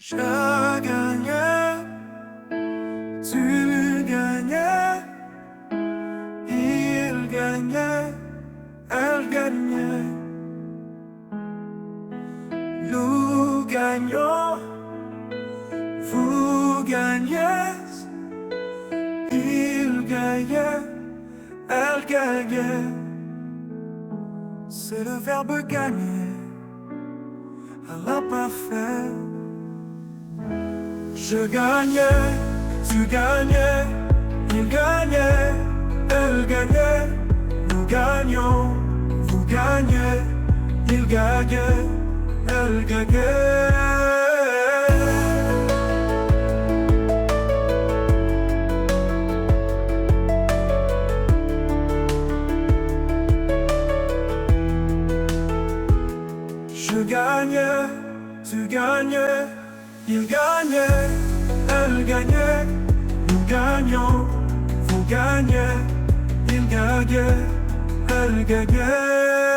Je gagnais, tu gagnais, il gagnait, elle gagnait. Nous gagnons, vous gagnez, il gagnait, elle gagnait. C'est le verbe gagner à l'imparfait. Je gagnais, tu gagnais, il gagnait, elle gagnait. Nous gagnons, vous gagnez, il gagnait, elle gagnait. Je gagnais, tu gagnais, il gagnait, elle gagnait. Nous gagnons, vous gagnez, il gagnait, elle gagnait.